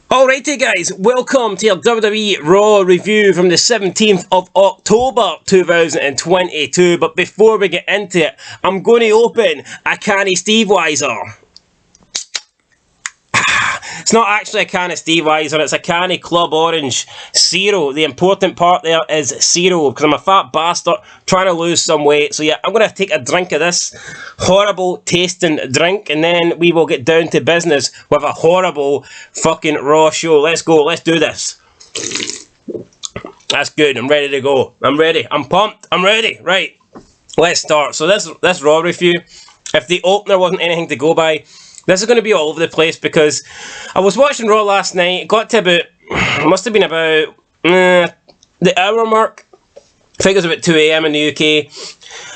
Alrighty guys, welcome to your WWE Raw review from the 17th of October 2022, but before we get into it, I'm going to open a canny Steve Weiser. It's not actually a can of Steve Weiser, it's a can of Club Orange Zero. The important part there is zero, because I'm a fat bastard trying to lose some weight. So yeah, I'm going to take a drink of this horrible tasting drink, and then we will get down to business with a horrible fucking Raw show. Let's go, let's do this. That's good, I'm ready to go. I'm ready, I'm pumped, I'm ready. Right, let's start. So this Raw review, if the opener wasn't anything to go by, this is going to be all over the place because I was watching Raw last night. It got to about, must have been about the hour mark. I think it was about 2 AM in the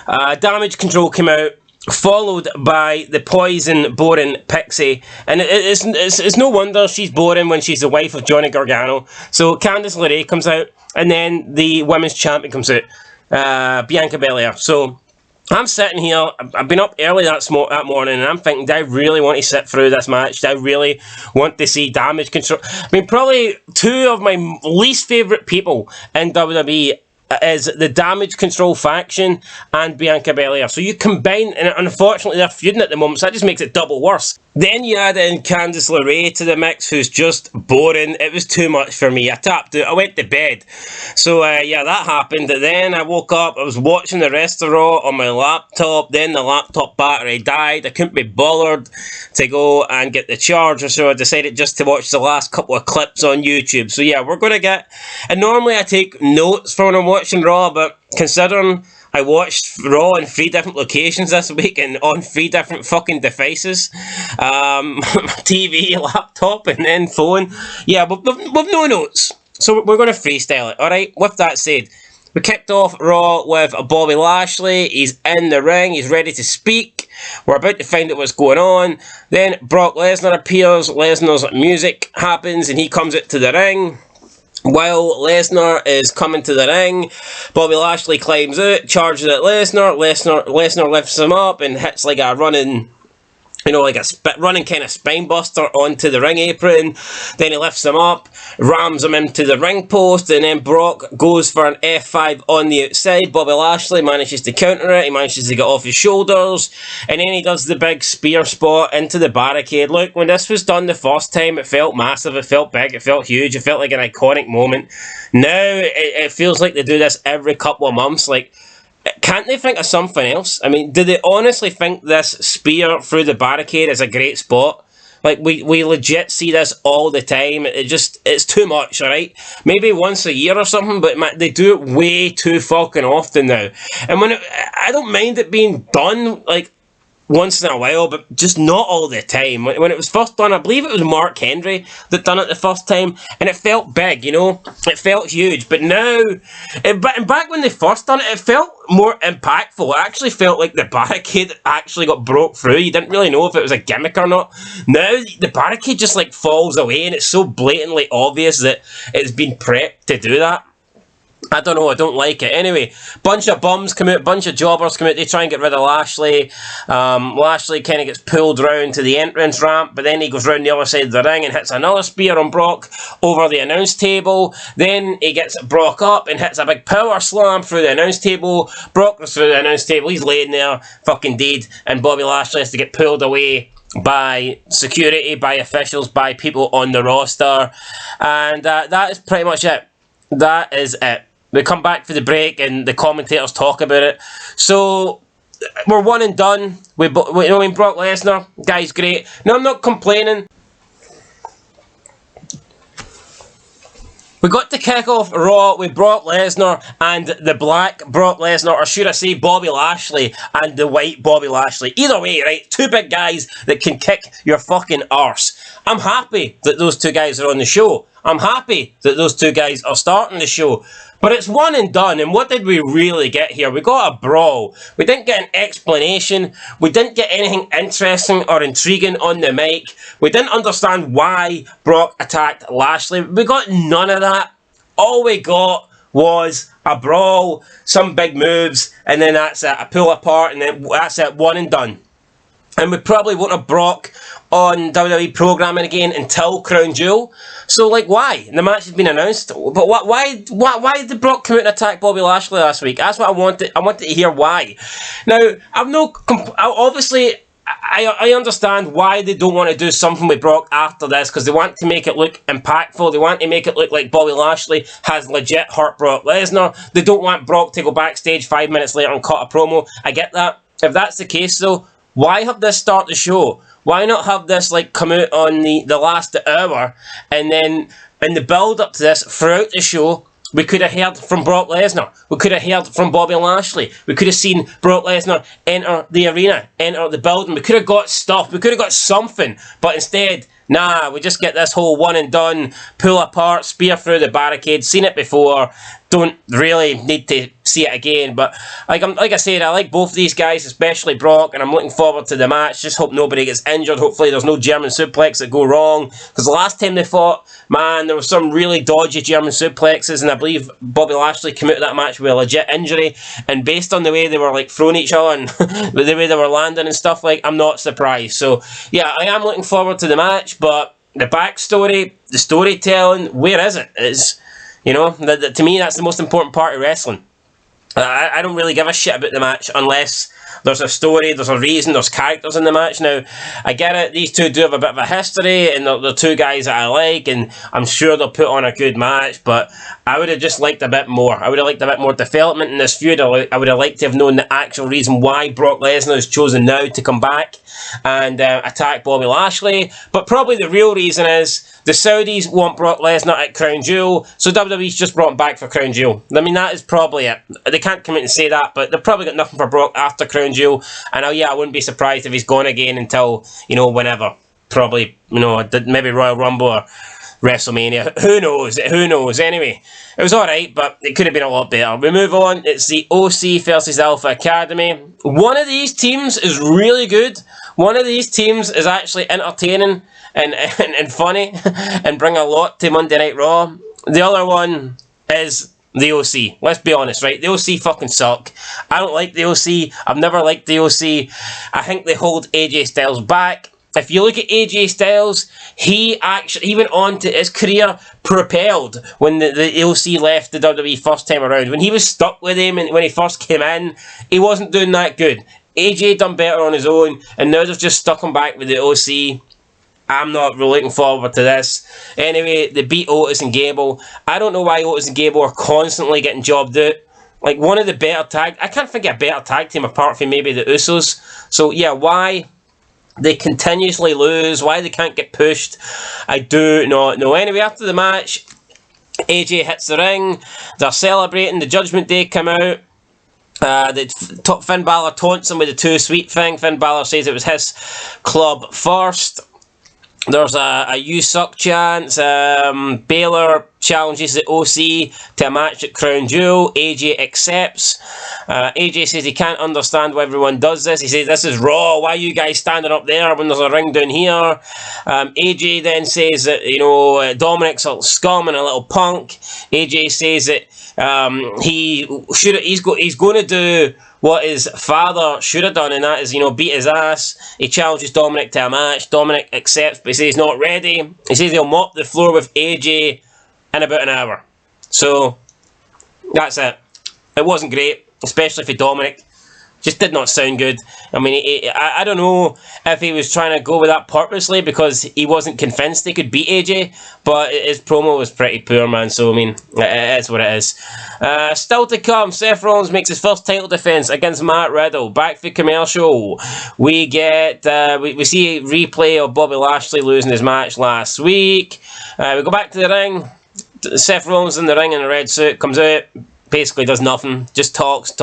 UK. Damage Control came out, followed by the poison boring Pixie. And it's no wonder she's boring when she's the wife of Johnny Gargano. So Candice LeRae comes out, and then the women's champion comes out, Bianca Belair. So I'm sitting here, I've been up early that morning, and I'm thinking, do I really want to sit through this match? Do I really want to see Damage Control? I mean, probably two of my least favourite people in WWE is the Damage Control faction and Bianca Belair. So you combine, and unfortunately they're feuding at the moment, so that just makes it double worse. Then you add in Candice LeRae to the mix, who's just boring. It was too much for me. I tapped out, I went to bed. So yeah, that happened. And then I woke up, I was watching the rest of Raw on my laptop, then the laptop battery died. I couldn't be bothered to go and get the charger, so I decided just to watch the last couple of clips on YouTube. So yeah, we're going to get, and normally I take notes for when I'm watching Raw, but considering I watched Raw in 3 different locations this week and on 3 different fucking devices. TV, laptop, and then phone. Yeah, with no notes. So we're going to freestyle it, alright? With that said, we kicked off Raw with Bobby Lashley. He's in the ring. He's ready to speak. We're about to find out what's going on. Then Brock Lesnar appears. Lesnar's music happens and he comes out to the ring. While Lesnar is coming to the ring, Bobby Lashley climbs out, charges at Lesnar. Lesnar lifts him up and hits like a running, like a running kind of spine buster onto the ring apron. Then he lifts him up, rams him into the ring post, and then Brock goes for an F5 on the outside. Bobby Lashley manages to counter it. He manages to get off his shoulders, and then he does the big spear spot into the barricade. Look, when this was done the first time, it felt massive, it felt big, it felt huge, it felt like an iconic moment. Now, it feels like they do this every couple of months. Like, can't they think of something else? I mean, do they honestly think this spear through the barricade is a great spot? Like, we legit see this all the time. It's too much, alright? Maybe once a year or something, but they do it way too fucking often now. And I don't mind it being done, like, once in a while, but just not all the time. When it was first done, I believe it was Mark Henry that done it the first time, and it felt big, it felt huge. But now, and back when they first done it, it felt more impactful. It actually felt like the barricade actually got broke through. You didn't really know if it was a gimmick or not. Now the barricade just like falls away, and it's so blatantly obvious that it's been prepped to do that. I don't know, I don't like it. Anyway, bunch of bums come out, bunch of jobbers come out, they try and get rid of Lashley. Lashley kind of gets pulled round to the entrance ramp, but then he goes round the other side of the ring and hits another spear on Brock over the announce table. Then he gets Brock up and hits a big power slam through the announce table. Brock goes through the announce table, he's laying there, fucking dead, and Bobby Lashley has to get pulled away by security, by officials, by people on the roster. And that is pretty much it. That is it. We come back for the break and the commentators talk about it. So, we're one and done. Brock Lesnar, guy's great. No, I'm not complaining. We got to kick off Raw with Brock Lesnar and the black Brock Lesnar, or should I say Bobby Lashley and the white Bobby Lashley. Either way, right? Two big guys that can kick your fucking arse. I'm happy that those two guys are on the show. I'm happy that those two guys are starting the show. But it's one and done, and what did we really get here? We got a brawl. We didn't get an explanation. We didn't get anything interesting or intriguing on the mic. We didn't understand why Brock attacked Lashley. We got none of that. All we got was a brawl, some big moves, and then that's it. A pull apart, and then that's it, one and done. And we probably won't have Brock on WWE programming again until Crown Jewel. So, like, why? The match has been announced, but why did Brock come out and attack Bobby Lashley last week? That's what I wanted. I wanted to hear why. Now, obviously, I understand why they don't want to do something with Brock after this, because they want to make it look impactful. They want to make it look like Bobby Lashley has legit hurt Brock Lesnar. They don't want Brock to go backstage 5 minutes later and cut a promo. I get that. If that's the case, though, why have this start the show? Why not have this like come out on the last hour, and then in the build up to this throughout the show, we could have heard from Brock Lesnar. We could have heard from Bobby Lashley. We could have seen Brock Lesnar enter the arena, enter the building. We could have got stuff. We could have got something. But instead, nah, we just get this whole one and done, pull apart, spear through the barricade. Seen it before. Don't really need to see it again. But like I said, I like both of these guys, especially Brock, and I'm looking forward to the match. Just hope nobody gets injured. Hopefully there's no German suplex that go wrong. Because the last time they fought, man, there was some really dodgy German suplexes, and I believe Bobby Lashley came out of that match with a legit injury. And based on the way they were like throwing each other and the way they were landing and stuff, like, I'm not surprised. So yeah, I am looking forward to the match, but the backstory, the storytelling, where is it? To me, that's the most important part of wrestling. I don't really give a shit about the match unless there's a story, there's a reason, there's characters in the match. Now, I get it, these two do have a bit of a history, and they're two guys that I like, and I'm sure they'll put on a good match, but I would have just liked a bit more. I would have liked a bit more development in this feud. I would have liked to have known the actual reason why Brock Lesnar has chosen now to come back and attack Bobby Lashley. But probably the real reason is the Saudis want Brock Lesnar at Crown Jewel, so WWE's just brought him back for Crown Jewel. I mean, that is probably it. They can't come out and say that, but they've probably got nothing for Brock after Crown Jewel. And I wouldn't be surprised if he's gone again until, whenever. Probably, maybe Royal Rumble or WrestleMania. Who knows? Who knows? Anyway, it was alright, but it could have been a lot better. We move on. It's the OC versus Alpha Academy. One of these teams is really good. One of these teams is actually entertaining and funny and bring a lot to Monday Night Raw. The other one is the OC. Let's be honest, right? The OC fucking suck. I don't like the OC. I've never liked the OC. I think they hold AJ Styles back. If you look at AJ Styles, he went on to his career propelled when the OC left the WWE first time around. When he was stuck with him and when he first came in, he wasn't doing that good. AJ done better on his own, and now they've just stuck him back with the OC. I'm not really looking forward to this. Anyway, they beat Otis and Gable. I don't know why Otis and Gable are constantly getting jobbed out. Like, one of the better I can't think of a better tag team apart from maybe the Usos. So, yeah, why they continuously lose, why they can't get pushed, I do not know. Anyway, after the match, AJ hits the ring. They're celebrating. The Judgment Day come out. Finn Balor taunts him with the too sweet thing. Finn Balor says it was his club first. There's a "You Suck" chant. Baylor challenges the OC to a match at Crown Jewel. AJ accepts. AJ says he can't understand why everyone does this. He says, "This is Raw. Why are you guys standing up there when there's a ring down here?" AJ then says that Dominic's a scum and a little punk. AJ says that he's going to do what his father should have done, and that is, beat his ass. He challenges Dominic to a match. Dominic accepts, but he says he's not ready. He says he'll mop the floor with AJ in about an hour. So, that's it. It wasn't great, especially for Dominic. Just did not sound good. I mean, I don't know if he was trying to go with that purposely because he wasn't convinced he could beat AJ, but his promo was pretty poor, man. So, I mean, it is what it is. Still to come, Seth Rollins makes his first title defense against Matt Riddle. Back for commercial. We get, we see a replay of Bobby Lashley losing his match last week. We go back to the ring. Seth Rollins in the ring in a red suit comes out. Basically does nothing, just talks,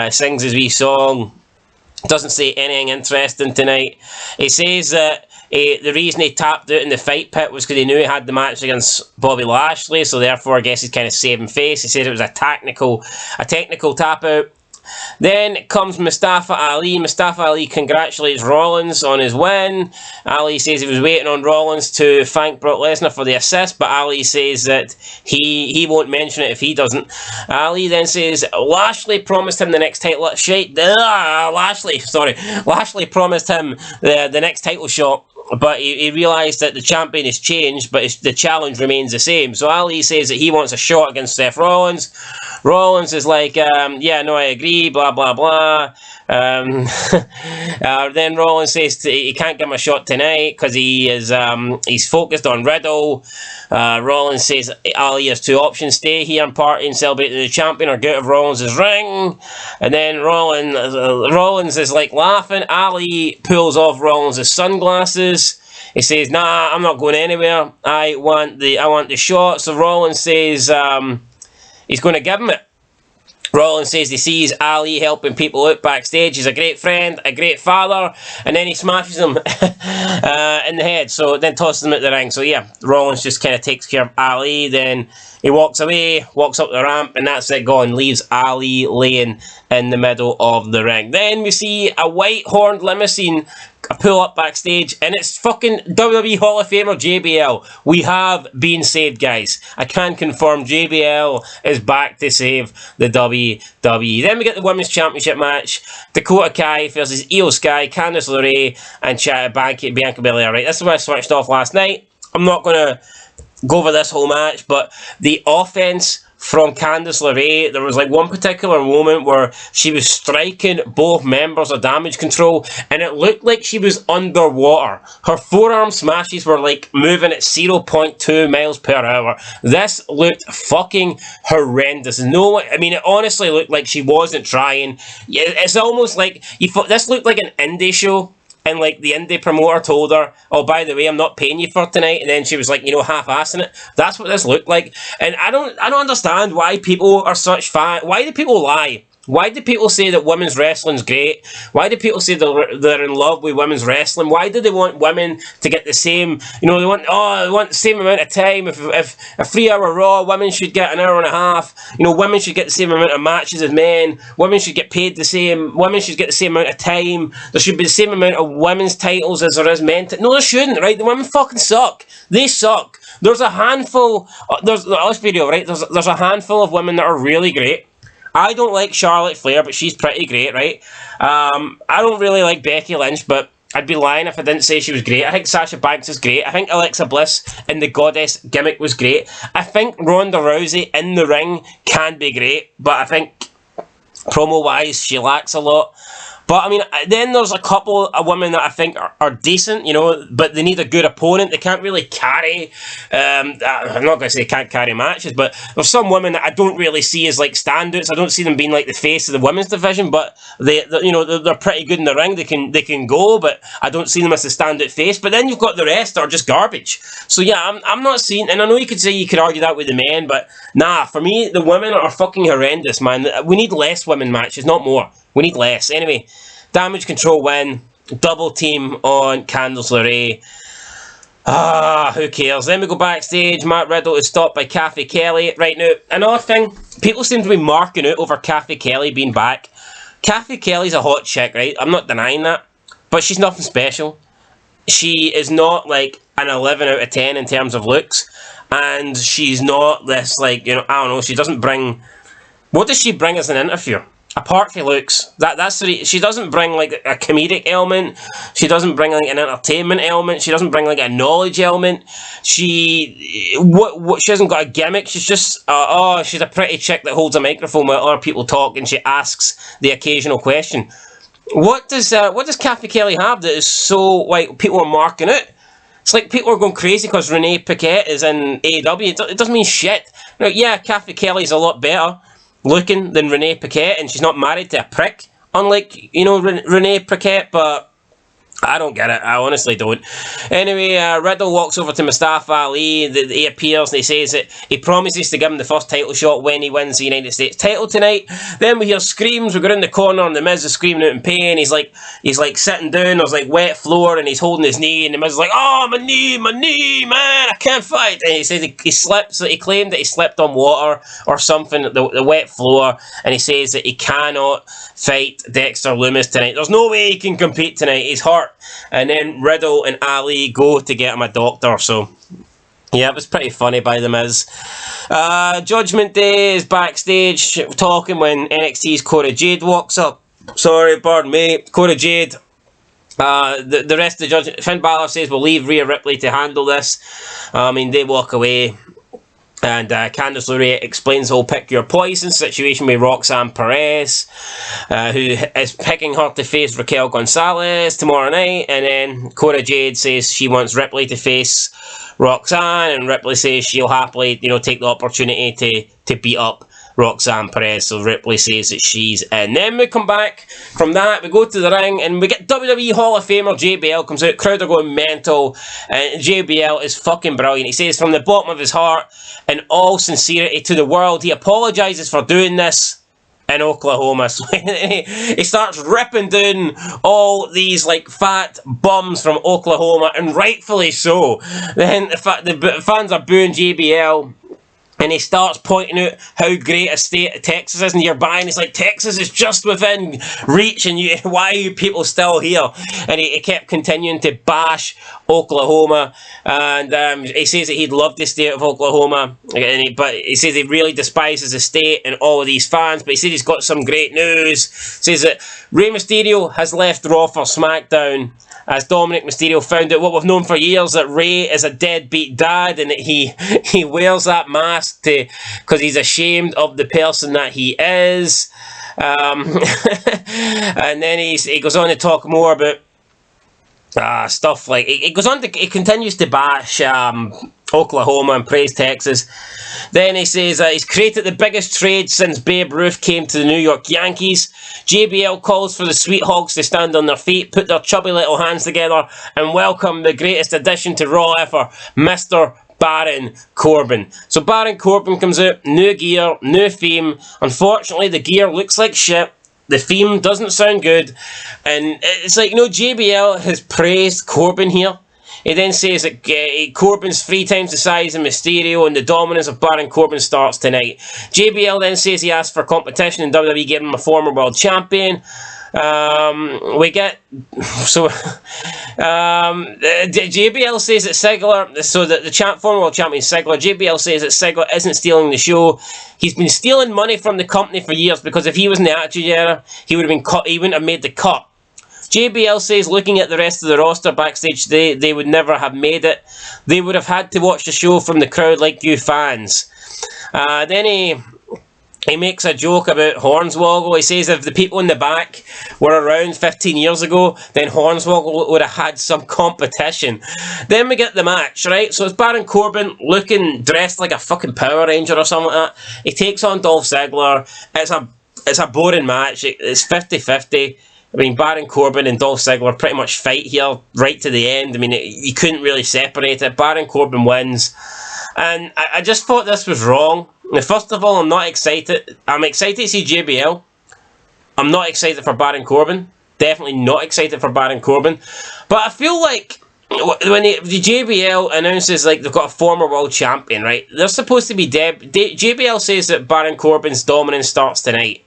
sings his wee song, doesn't say anything interesting tonight. He says that the reason he tapped out in the fight pit was because he knew he had the match against Bobby Lashley, so therefore I guess he's kind of saving face. He said it was a technical tap out. Then comes Mustafa Ali. Mustafa Ali congratulates Rollins on his win. Ali says he was waiting on Rollins to thank Brock Lesnar for the assist, but Ali says that he won't mention it if he doesn't. Ali then says Lashley promised him the next title shot. Lashley promised him the next title shot, but he realised that the champion has changed, but the challenge remains the same. So Ali says that he wants a shot against Seth Rollins. Rollins is like, yeah, no, I agree, blah, blah, blah. Then Rollins says he can't give him a shot tonight because he's focused on Riddle. Rollins says Ali has two options: stay here and party and celebrate the champion, or get out of Rollins' ring. And then Rollins is like laughing. Ali pulls off Rollins' sunglasses. He says, "Nah, I'm not going anywhere. I want the shot." So Rollins says he's going to give him it. Rollins says he sees Ali helping people out backstage. He's a great friend, a great father, and then he smashes him in the head. So then tosses him at the ring. So yeah, Rollins just kind of takes care of Ali. Then he walks away, walks up the ramp, and that's it, gone. Leaves Ali laying in the middle of the ring. Then we see a white horned limousine pull up backstage, and it's fucking WWE Hall of Famer JBL. We have been saved, guys. I can confirm JBL is back to save the WWE. Then we get the Women's Championship match. Dakota Kai versus Io Sky, Candice LeRae, and Bianca Belair. Right, this is when I switched off last night. I'm not going to go over this whole match, but the offense from Candice LeRae, there was like one particular moment where she was striking both members of Damage Control, and it looked like she was underwater. Her forearm smashes were like moving at 0.2 miles per hour. This looked fucking horrendous. I mean, it honestly looked like she wasn't trying. It's almost like this looked like an indie show. And like the indie promoter told her, "Oh, by the way, I'm not paying you for tonight," and then she was like, half-assing it. That's what this looked like, and I don't understand why people are such fans. Why do people lie? Why do people say that women's wrestling's great? Why do people say they're in love with women's wrestling? Why do they want women to get the same, they want the same amount of time. If a 3-hour Raw, women should get an hour and a half. Women should get the same amount of matches as men. Women should get paid the same. Women should get the same amount of time. There should be the same amount of women's titles as there is men. No, there shouldn't, right? The women fucking suck. They suck. There's a handful, let's be real, right? There's a handful of women that are really great. I don't like Charlotte Flair, but she's pretty great, right? I don't really like Becky Lynch, but I'd be lying if I didn't say she was great. I think Sasha Banks is great. I think Alexa Bliss in the Goddess gimmick was great. I think Ronda Rousey in the ring can be great, but I think promo-wise she lacks a lot. But, I mean, then there's a couple of women that I think are decent, but they need a good opponent. They can't really carry, I'm not going to say they can't carry matches, but there's some women that I don't really see as, like, standouts. I don't see them being, like, the face of the women's division, but they're pretty good in the ring. They can go, but I don't see them as a standout face. But then you've got the rest that are just garbage. So, yeah, I'm not seeing, and I know you could argue that with the men, but nah, for me, the women are fucking horrendous, man. We need less women matches, not more. We need less. Anyway, Damage Control win. Double team on Candice LeRae. Who cares? Then we go backstage. Matt Riddle is stopped by Kathy Kelly. Right now, another thing, people seem to be marking out over Kathy Kelly being back. Kathy Kelly's a hot chick, right? I'm not denying that. But she's nothing special. She is not like an 11 out of 10 in terms of looks. And she's not this, like, I don't know, she doesn't bring... What does she bring as an interviewer? Apart from looks, she doesn't bring like a comedic element. She doesn't bring like an entertainment element. She doesn't bring like a knowledge element. She hasn't got a gimmick. She's just she's a pretty chick that holds a microphone while other people talk, and she asks the occasional question. What does Kathy Kelly have that is so like people are marking it? It's like people are going crazy because Renee Paquette is in AEW. It doesn't mean shit. Now, yeah, Kathy Kelly's a lot better looking than Renee Paquette, and she's not married to a prick, unlike, Renee Paquette, but I don't get it. I honestly don't. Anyway, Riddle walks over to Mustafa Ali. He appears and he says that he promises to give him the first title shot when he wins the United States title tonight. Then we hear screams. We go in the corner and the Miz is screaming out in pain. He's like sitting down. There's like wet floor and he's holding his knee. And the Miz is like, "Oh, my knee, man, I can't fight." And he says he slipped. So he claimed that he slipped on water or something, the wet floor. And he says that he cannot fight Dexter Lumis tonight. There's no way he can compete tonight. He's hurt. And then Riddle and Ali go to get him a doctor. So yeah, it was pretty funny by the Miz. Judgment Day is backstage talking when NXT's Cora Jade walks up. Sorry, pardon me, Cora Jade. The rest of the judgment, Finn Balor says we'll leave Rhea Ripley to handle this. They walk away. And Candice LeRae explains the whole pick your poison situation with Roxanne Perez, who is picking her to face Raquel Gonzalez tomorrow night. And then Cora Jade says she wants Ripley to face Roxanne, and Ripley says she'll happily, take the opportunity to beat up Roxanne Perez. So Ripley says that she's in. Then we come back from that, we go to the ring, and we get WWE Hall of Famer JBL comes out. Crowd are going mental, and JBL is fucking brilliant. He says from the bottom of his heart, in all sincerity to the world, he apologises for doing this in Oklahoma. So he starts ripping down all these fat bums from Oklahoma, and rightfully so. Then the fans are booing JBL. And he starts pointing out how great a state Texas is nearby. And he's like, Texas is just within reach. And why are you people still here? And he kept continuing to bash Oklahoma. And he says that he'd love the state of Oklahoma. But he says he really despises the state and all of these fans. But he said he's got some great news. He says that Rey Mysterio has left Raw for SmackDown, as Dominic Mysterio found out what we've known for years, that Rey is a deadbeat dad, and that he wears that mask because he's ashamed of the person that he is. And then he goes on to talk more about stuff like he continues to bash Oklahoma and praise Texas. Then he says he's created the biggest trade since Babe Ruth came to the New York Yankees. JBL calls for the Sweet Hogs to stand on their feet, put their chubby little hands together, and welcome the greatest addition to Raw ever, Mr. Baron Corbin. So Baron Corbin comes out, new gear, new theme. Unfortunately, the gear looks like shit. The theme doesn't sound good. And it's like, JBL has praised Corbin here. He then says that Corbin's 3 times the size of Mysterio, and the dominance of Baron Corbin starts tonight. JBL then says he asked for competition, and WWE gave him a former world champion. JBL says that Ziggler, so that the former world champion Ziggler, JBL says that Ziggler isn't stealing the show. He's been stealing money from the company for years, because if he was in the Attitude Era, he would have been cut. He wouldn't have made the cut. JBL says, looking at the rest of the roster backstage, they would never have made it. They would have had to watch the show from the crowd like you fans. Then he makes a joke about Hornswoggle. He says if the people in the back were around 15 years ago, then Hornswoggle would have had some competition. Then we get the match, right? So it's Baron Corbin dressed like a fucking Power Ranger or something like that. He takes on Dolph Ziggler. It's a boring match. It's 50-50. Baron Corbin and Dolph Ziggler pretty much fight here right to the end. You couldn't really separate it. Baron Corbin wins. And I just thought this was wrong. Now, first of all, I'm not excited. I'm excited to see JBL. I'm not excited for Baron Corbin. Definitely not excited for Baron Corbin. But I feel like when the JBL announces they've got a former world champion, right? They're supposed to be dead. JBL says that Baron Corbin's dominance starts tonight.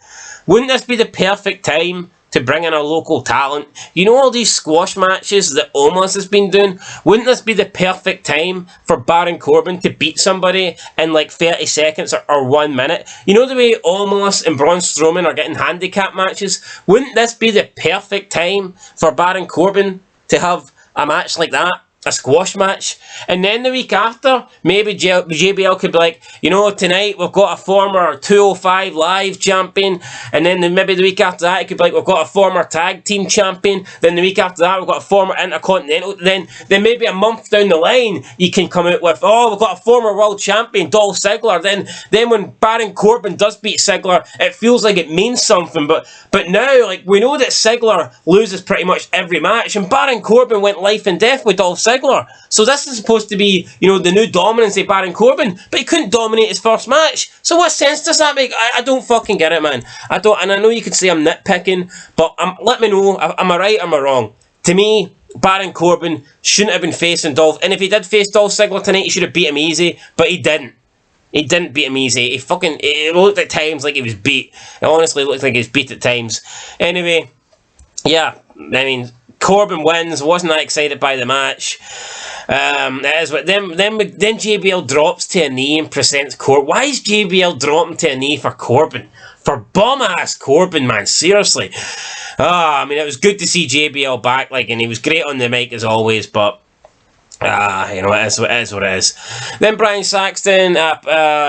Wouldn't this be the perfect time to bring in a local talent? All these squash matches that Omos has been doing? Wouldn't this be the perfect time for Baron Corbin to beat somebody in 30 seconds or 1 minute? The way Omos and Braun Strowman are getting handicap matches? Wouldn't this be the perfect time for Baron Corbin to have a match like that? a squash match, and then the week after, maybe JBL could be like, you know, tonight we've got a former 205 Live champion, and then maybe the week after that, it could be like, we've got a former tag team champion, then the week after that, we've got a former intercontinental, then maybe a month down the line, you can come out with, oh, we've got a former world champion, Dolph Ziggler, then when Baron Corbin does beat Ziggler, it feels like it means something, but now, like, we know that Ziggler loses pretty much every match, and Baron Corbin went life and death with Dolph Ziggler. So this is supposed to be, you know, the new dominance of Baron Corbin, but he couldn't dominate his first match. So what sense does that make? I don't fucking get it, man. I don't, and I know you could say I'm nitpicking, but let me know, am I right or am I wrong? To me, Baron Corbin shouldn't have been facing Dolph, and if he did face Dolph Ziggler tonight, he should have beat him easy, but he didn't. He didn't beat him easy. It looked at times like he was beat. It honestly looked like he was beat at times. Anyway, yeah, I mean, Corbin wins. Wasn't that excited by the match. Then JBL drops to a knee and presents Corbin. Why is JBL dropping to a knee for Corbin? For bum-ass Corbin, man. Seriously. I mean, it was good to see JBL back, like, and he was great on the mic as always, but you know, it is what it is. Then Brian Saxton,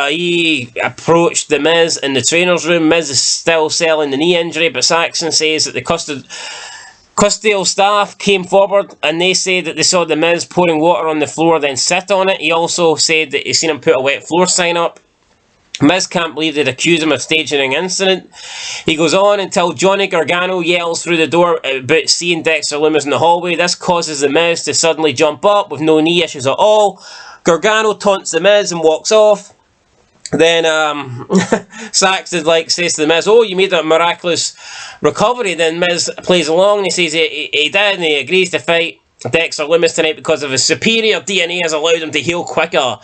he approached The Miz in the trainer's room. Miz is still selling the knee injury, but Saxton says that the custodial staff came forward and they said that they saw The Miz pouring water on the floor, then sit on it. He also said that he seen him put a wet floor sign up. Miz can't believe they'd accuse him of staging an incident. He goes on until Johnny Gargano yells through the door about seeing Dexter Lumis in the hallway. This causes The Miz to suddenly jump up with no knee issues at all. Gargano taunts The Miz and walks off. Then Saxton says to The Miz, oh, you made a miraculous recovery. Then Miz plays along and he says he did, and he agrees to fight Dexter Lumis tonight because of his superior DNA has allowed him to heal quicker.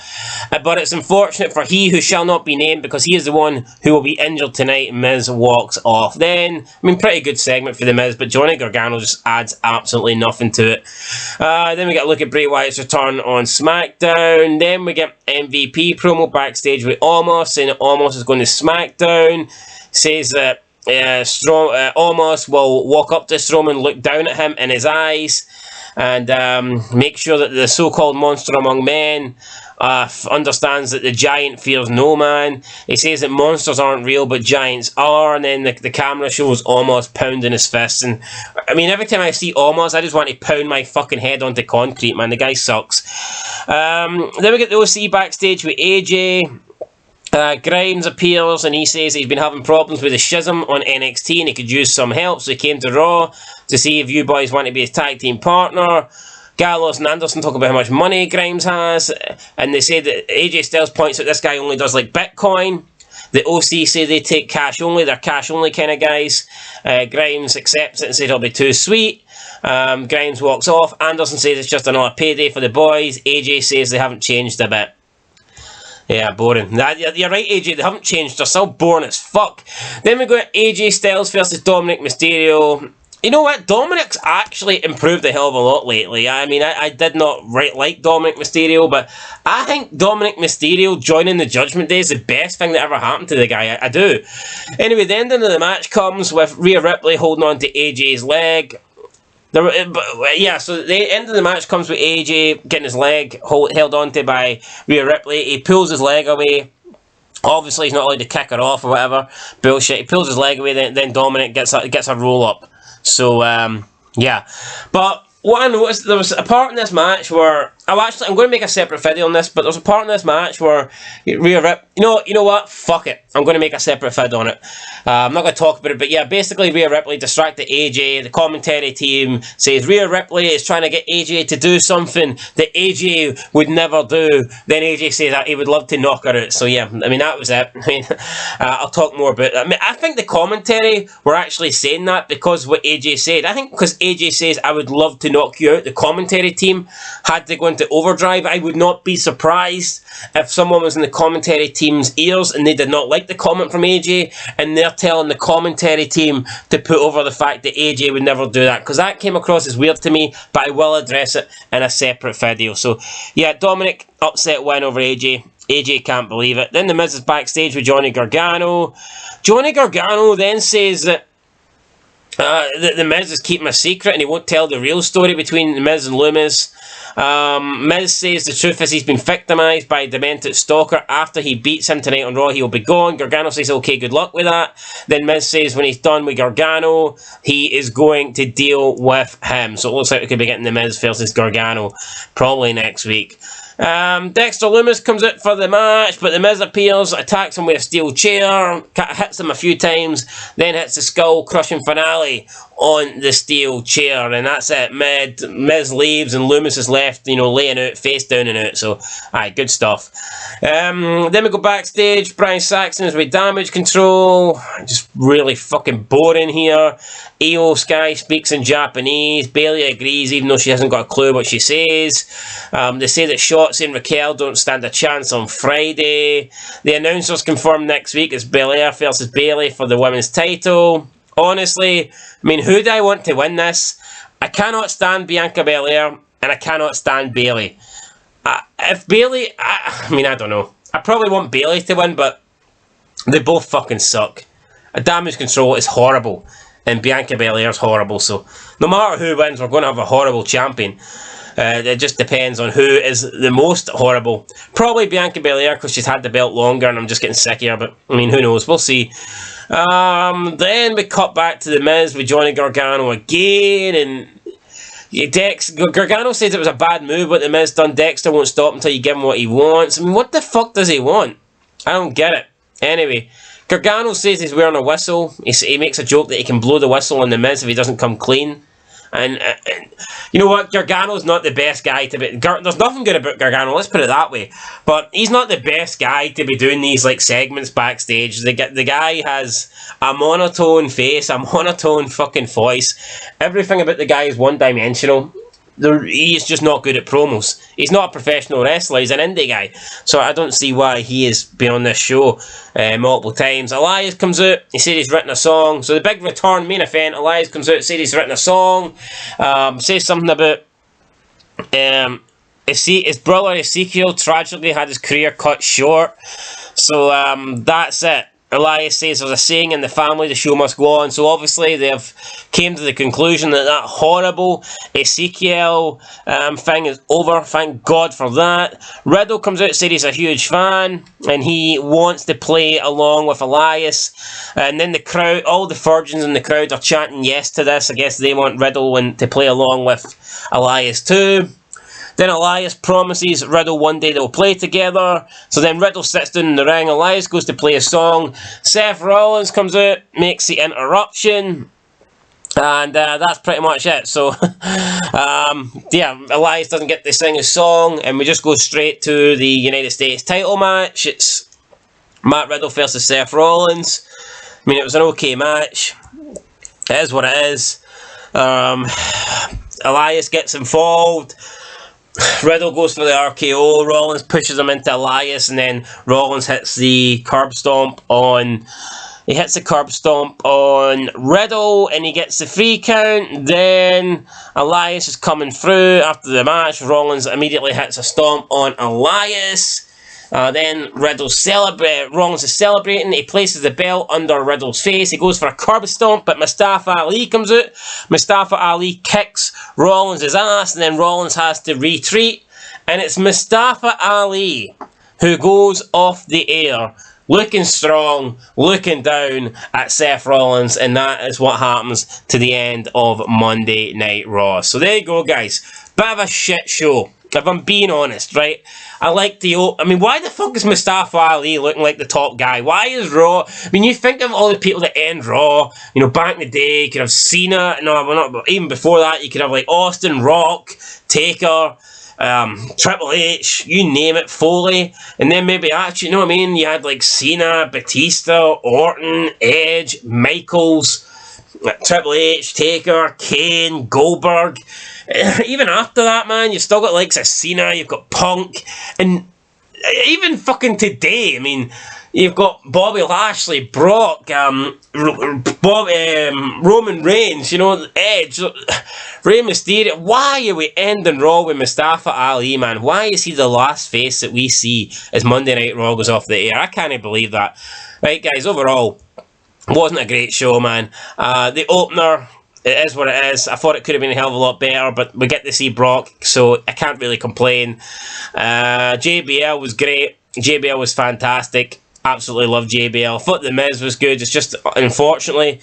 But it's unfortunate for he who shall not be named because he is the one who will be injured tonight. And Miz walks off. Then, I mean, pretty good segment for The Miz, but Johnny Gargano just adds absolutely nothing to it. Then we get a look at Bray Wyatt's return on SmackDown. Then we get MVP promo backstage with Omos, saying that Omos is going to SmackDown. Says that Omos will walk up to Strowman, look down at him in his eyes, and make sure that the so-called monster among men understands that the giant fears no man. He says that monsters aren't real, but giants are, and then the camera shows Omos pounding his fists, and I mean, every time I see Omos, I just want to pound my fucking head onto concrete, man. The guy sucks. Then we get the OC backstage with AJ. Grimes appears and he says he's been having problems with the schism on NXT and he could use some help, so he came to Raw to see if you boys want to be his tag team partner. Gallows and Anderson talk about how much money Grimes has, and they say that AJ Styles points out this guy only does like Bitcoin. The OC say they take cash only, they're cash only kind of guys. Grimes accepts it and says it'll be too sweet. Grimes walks off. Anderson says it's just another payday for the boys. AJ says they haven't changed a bit. Yeah, boring. You're right, AJ, they haven't changed. They're still boring as fuck. Then we got AJ Styles versus Dominic Mysterio. You know what? Dominic's actually improved a hell of a lot lately. I mean, I did not like Dominic Mysterio, but I think Dominic Mysterio joining the Judgment Day is the best thing that ever happened to the guy. I do. Anyway, the ending of the match comes with Rhea Ripley holding on to AJ's leg. So the end of the match comes with AJ getting his leg held onto by Rhea Ripley. He pulls his leg away. Obviously, he's not allowed to kick her off or whatever. Bullshit. He pulls his leg away, then Dominic gets a roll up. So, yeah. But what I noticed, there was a part in this match where I'm going to make a separate video on this, but there's a part in this match where Rhea Ripley, you know what? Fuck it. I'm going to make a separate vid on it. I'm not going to talk about it, but yeah, basically Rhea Ripley distracted AJ. The commentary team says Rhea Ripley is trying to get AJ to do something that AJ would never do. Then AJ says that he would love to knock her out. So yeah, I mean, that was it. I mean, I'll talk more about it. I mean, I think the commentary were actually saying that because what AJ said. I think because AJ says, I would love to knock you out, the commentary team had to go into overdrive. I would not be surprised if someone was in the commentary team's ears and they did not like the comment from AJ and they're telling the commentary team to put over the fact that AJ would never do that, because that came across as weird to me, but I will address it in a separate video. So yeah, Dominic upset win over AJ. AJ can't believe it. Then the Miz is backstage with Johnny Gargano. Johnny Gargano then says that The Miz is keeping a secret and he won't tell the real story between the Miz and Loomis. Miz says the truth is he's been victimised by a demented stalker. After he beats him tonight on Raw, he will be gone. Gargano says, okay, good luck with that. Then Miz says when he's done with Gargano, he is going to deal with him. So it looks like we could be getting the Miz versus Gargano probably next week. Dexter Lumis comes out for the match, but the Miz appears, attacks him with a steel chair, hits him a few times, then hits the skull-crushing finale on the steel chair, and that's it. Miz leaves, and Lumis is left, laying out, face down and out, so, aye, good stuff. Then we go backstage, Brian Saxon is with Damage Control, just really fucking boring here. Io Sky speaks in Japanese, Bayley agrees, even though she hasn't got a clue what she says. They say that Shotzi and Raquel don't stand a chance on Friday. The announcers confirm next week it's Belair versus Bayley for the women's title. Honestly, who do I want to win this? I cannot stand Bianca Belair, and I cannot stand Bayley. If Bayley, I don't know. I probably want Bayley to win, but they both fucking suck. Damage Control is horrible, and Bianca Belair is horrible, so no matter who wins, we're going to have a horrible champion. It just depends on who is the most horrible. Probably Bianca Belair, because she's had the belt longer, and I'm just getting sick here, but, who knows, we'll see. Then we cut back to the Miz with Johnny Gargano again, and Gargano says it was a bad move what the Miz done. Dexter won't stop until you give him what he wants. What the fuck does he want? I don't get it. Anyway, Gargano says he's wearing a whistle. He makes a joke that he can blow the whistle on the Miz if he doesn't come clean. And you know what? Gargano's not the best guy to be... There's nothing good about Gargano, let's put it that way. But he's not the best guy to be doing these segments backstage. The guy has a monotone face, a monotone fucking voice. Everything about the guy is one-dimensional. He's just not good at promos. He's not a professional wrestler, he's an indie guy. So I don't see why he has been on this show multiple times. Elias comes out, he said he's written a song. So the big return main event, Elias comes out, said he's written a song. Says something about his brother Ezekiel tragically had his career cut short. So that's it. Elias says there's a saying in the family, the show must go on. So obviously they've came to the conclusion that horrible Ezekiel thing is over. Thank God for that. Riddle comes out, said he's a huge fan, and he wants to play along with Elias. And then the crowd, all the virgins in the crowd are chanting yes to this. I guess they want Riddle to play along with Elias too. Then Elias promises Riddle one day they'll play together. So then Riddle sits down in the ring. Elias goes to play a song. Seth Rollins comes out, makes the interruption. And that's pretty much it. So, Elias doesn't get to sing his song. And we just go straight to the United States title match. It's Matt Riddle versus Seth Rollins. It was an okay match. It is what it is. Elias gets involved. Riddle goes for the RKO, Rollins pushes him into Elias, and then Rollins hits the curb stomp on... He hits the curb stomp on Riddle, and he gets the 3 count. Then Elias is coming through after the match. Rollins immediately hits a stomp on Elias. Then Rollins is celebrating. He places the belt under Riddle's face. He goes for a curb stomp, but Mustafa Ali comes out. Mustafa Ali kicks Rollins' ass, and then Rollins has to retreat. And it's Mustafa Ali who goes off the air, looking strong, looking down at Seth Rollins, and that is what happens to the end of Monday Night Raw. So there you go, guys. Bit of a shit show, if I'm being honest, right? I like why the fuck is Mustafa Ali looking like the top guy? Why is Raw... you think of all the people that end Raw, back in the day, you could have Cena, even before that, you could have Austin, Rock, Taker, Triple H, you name it, Foley, and then maybe actually, you had Cena, Batista, Orton, Edge, Michaels, Triple H, Taker, Kane, Goldberg. Even after that, man, you've still got likes of Cena, you've got Punk, and even fucking today, you've got Bobby Lashley, Brock, Roman Reigns, Edge, Rey Mysterio. Why are we ending Raw with Mustafa Ali, man? Why is he the last face that we see as Monday Night Raw goes off the air? I can't believe that. Right, guys, overall, Wasn't a great show, man. The opener, it is what it is. I thought it could have been a hell of a lot better, but we get to see Brock, so I can't really complain. JBL was great. JBL was fantastic. Absolutely love JBL. Thought The Miz was good. It's just, unfortunately,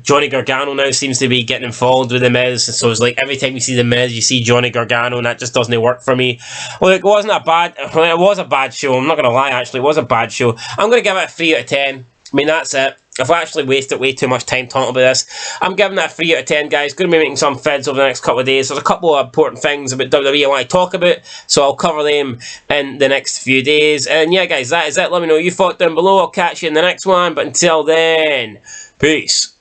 Johnny Gargano now seems to be getting involved with The Miz. So it's like every time you see The Miz, you see Johnny Gargano, and that just doesn't work for me. Well, it wasn't a bad... Well, it was a bad show. I'm not going to lie, actually. It was a bad show. I'm going to give it a 3 out of 10. I mean, that's it. I've actually wasted way too much time talking about this. I'm giving that 3 out of 10, guys. Going to be making some vids over the next couple of days. There's a couple of important things about WWE I want to talk about, so I'll cover them in the next few days. And yeah, guys, that is it. Let me know what you thought down below. I'll catch you in the next one. But until then, peace.